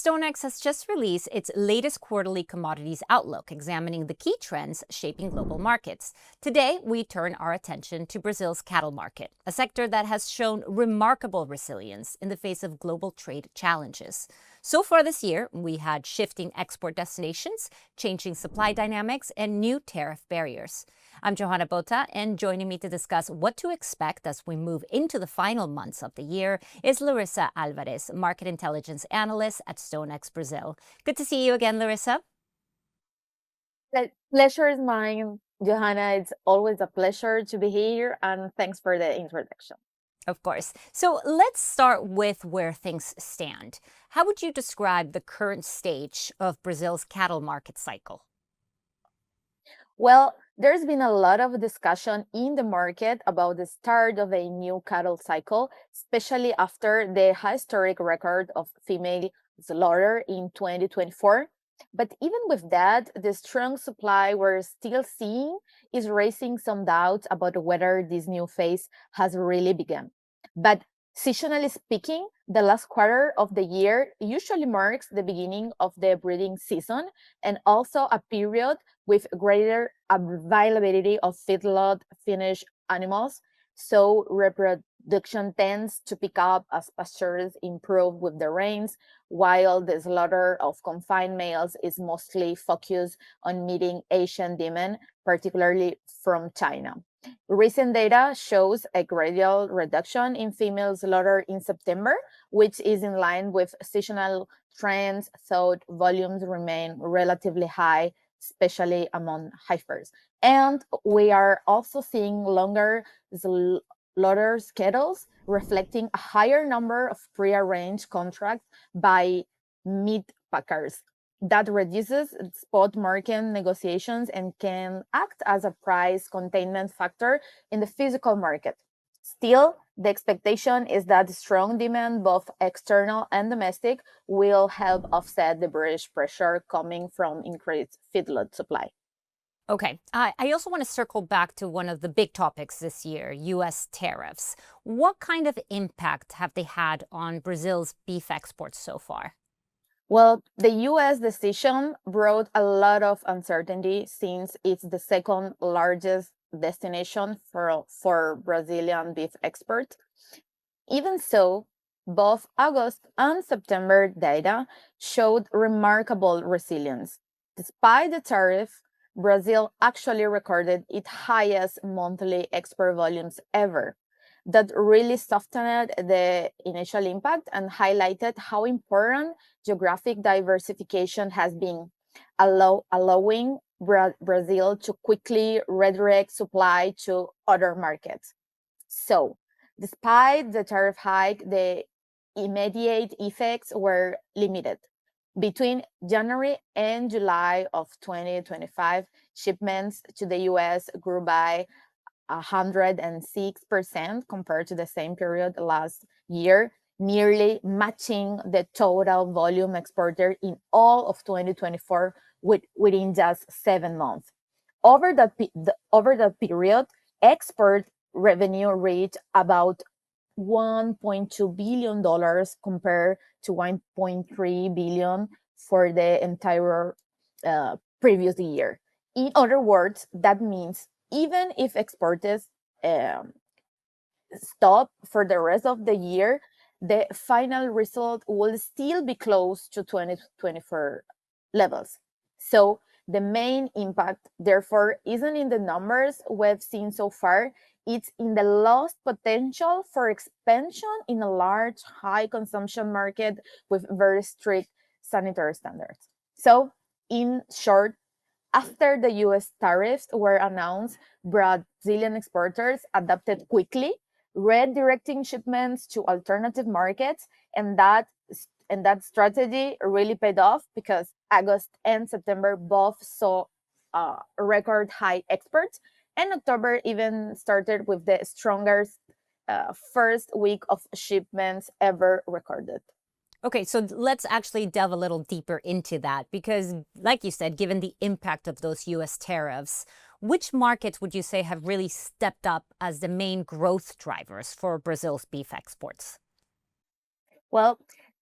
StoneX has just released its latest quarterly commodities outlook, examining the key trends shaping global markets. Today, we turn our attention to Brazil's cattle market, a sector that has shown remarkable resilience in the face of global trade challenges. So far this year, we had shifting export destinations, changing supply dynamics, and new tariff barriers. I'm Johanna Bota, and joining me to discuss what to expect as we move into the final months of the year is Larissa Alvarez, Market Intelligence Analyst at StoneX Brazil. Good to see you again, Larissa. The pleasure is mine, Johanna. It's always a pleasure to be here, and thanks for the introduction. Of course. So let's start with where things stand. How would you describe the current stage of Brazil's cattle market cycle? Well, there's been a lot of discussion in the market about the start of a new cattle cycle, especially after the historic record of female slaughter in 2024. But even with that, the strong supply we're still seeing is raising some doubts about whether this new phase has really begun. But seasonally speaking, the last quarter of the year usually marks the beginning of the breeding season and also a period with greater availability of feedlot finished animals. So reproduction tends to pick up as pastures improve with the rains, while the slaughter of confined males is mostly focused on meeting Asian demand, particularly from China. Recent data shows a gradual reduction in female slaughter in September, which is in line with seasonal trends, though volumes remain relatively high, especially among heifers. And we are also seeing longer slaughter schedules, reflecting a higher number of pre-arranged contracts by meat packers. That reduces spot market negotiations and can act as a price containment factor in the physical market. Still, the expectation is that strong demand, both external and domestic, will help offset the British pressure coming from increased feedlot supply. Okay, I also want to circle back to one of the big topics this year, U.S. tariffs. What kind of impact have they had on Brazil's beef exports so far? Well, the US decision brought a lot of uncertainty since it's the second largest destination for Brazilian beef exports. Even so, both August and September data showed remarkable resilience. Despite the tariff, Brazil actually recorded its highest monthly export volumes ever. That really softened the initial impact and highlighted how important geographic diversification has been, allowing Brazil to quickly redirect supply to other markets. So, despite the tariff hike, the immediate effects were limited. Between January and July of 2025, shipments to the US grew by 106% compared to the same period last year, nearly matching the total volume exported in all of 2024 within just 7 months. Over that period, export revenue reached about $1.2 billion compared to 1.3 billion for the entire previous year. In other words, that means even if exporters um, stop for the rest of the year, the final result will still be close to 2024 levels. So the main impact, therefore, isn't in the numbers we've seen so far, it's in the lost potential for expansion in a large, high consumption market with very strict sanitary standards. So, in short, after the US tariffs were announced, Brazilian exporters adapted quickly, redirecting shipments to alternative markets, and that strategy really paid off because August and September both saw record high exports, and October even started with the strongest first week of shipments ever recorded. Okay, so let's actually delve a little deeper into that because, like you said, given the impact of those US tariffs, which markets would you say have really stepped up as the main growth drivers for Brazil's beef exports? Well,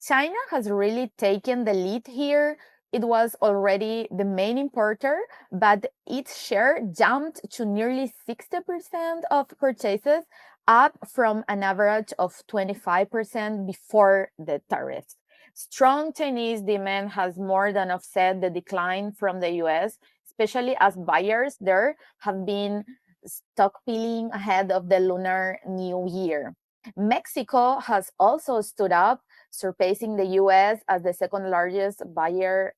China has really taken the lead here. It was already the main importer, but its share jumped to nearly 60% of purchases, up from an average of 25% before the tariffs. Strong Chinese demand has more than offset the decline from the US, especially as buyers there have been stockpiling ahead of the Lunar New Year. Mexico has also stood up, surpassing the US as the second largest buyer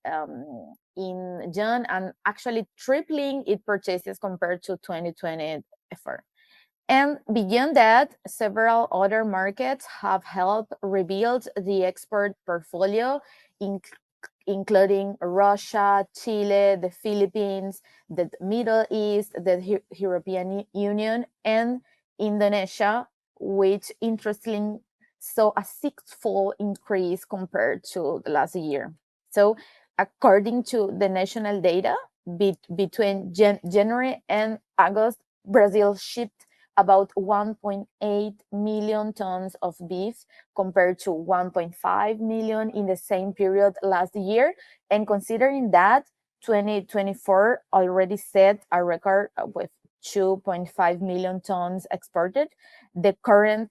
in June and actually tripling its purchases compared to 2024. And beyond that, several other markets have helped rebuild the export portfolio, in, including Russia, Chile, the Philippines, the Middle East, the European Union, and Indonesia, which interestingly saw a sixfold increase compared to the last year. So, according to the national data, between January and August, Brazil shipped about 1.8 million tons of beef compared to 1.5 million in the same period last year. And considering that 2024 already set a record with 2.5 million tons exported, the current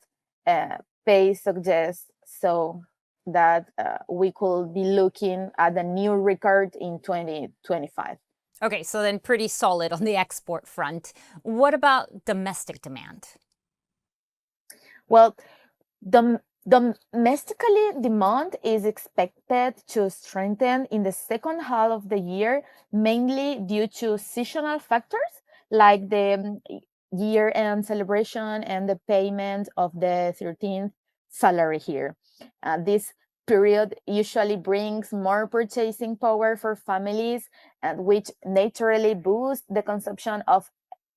pace suggests so that we could be looking at a new record in 2025. Okay, so then pretty solid on the export front. What about domestic demand? Well, domestically, demand is expected to strengthen in the second half of the year, mainly due to seasonal factors like the year-end celebration and the payment of the 13th salary here. This period usually brings more purchasing power for families, and which naturally boosts the consumption of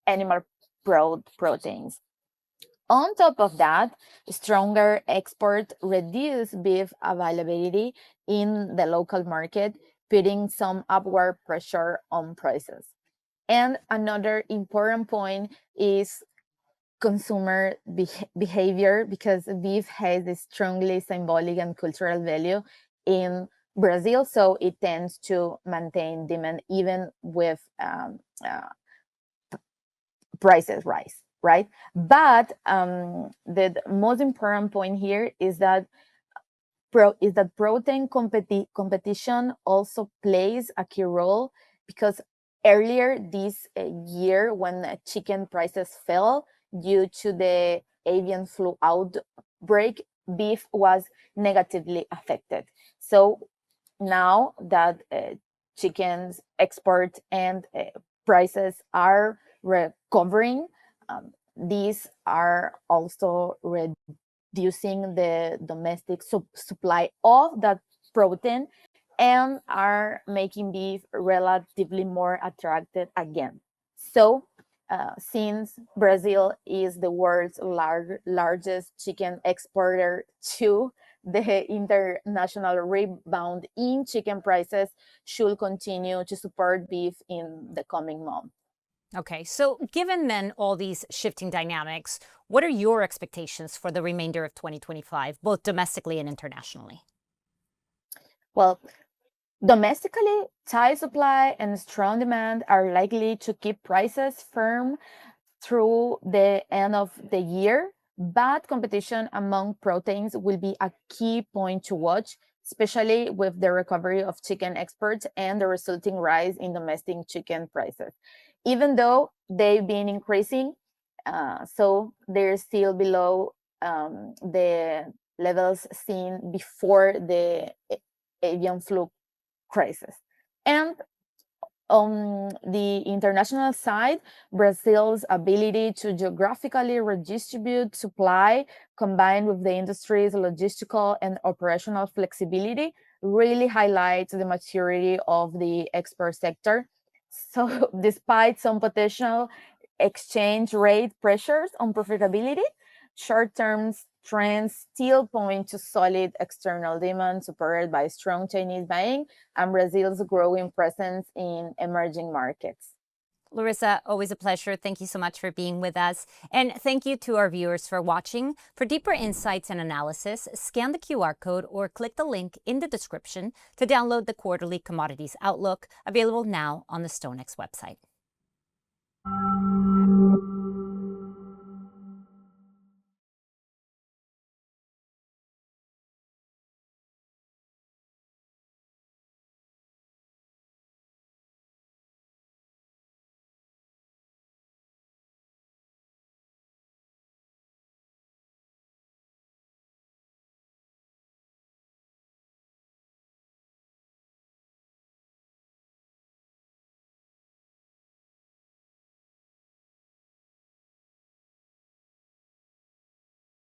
animal proteins. On top of that, stronger export reduce beef availability in the local market, putting some upward pressure on prices. And another important point is consumer behavior, because beef has a strongly symbolic and cultural value in Brazil, so it tends to maintain demand even with prices rise, right? But the most important point here is that protein competition also plays a key role, because earlier this year, when chicken prices fell due to the avian flu outbreak, beef was negatively affected. So now that chicken's export and prices are recovering, these are also reducing the domestic supply of that protein and are making beef relatively more attractive again. So, since Brazil is the world's largest chicken exporter too, the international rebound in chicken prices should continue to support beef in the coming months. Okay, so given then all these shifting dynamics, what are your expectations for the remainder of 2025, both domestically and internationally? Well, domestically, tight supply and strong demand are likely to keep prices firm through the end of the year, but competition among proteins will be a key point to watch, especially with the recovery of chicken exports and the resulting rise in domestic chicken prices. Even though they've been increasing, so they're still below the levels seen before the avian flu crisis. And on the international side, Brazil's ability to geographically redistribute supply, combined with the industry's logistical and operational flexibility, really highlights the maturity of the export sector. So, despite some potential exchange rate pressures on profitability, short-term trends still point to solid external demand supported by strong Chinese buying and Brazil's growing presence in emerging markets. Larissa, always a pleasure. Thank you so much for being with us. And thank you to our viewers for watching. For deeper insights and analysis, scan the QR code or click the link in the description to download the quarterly commodities outlook, available now on the StoneX website.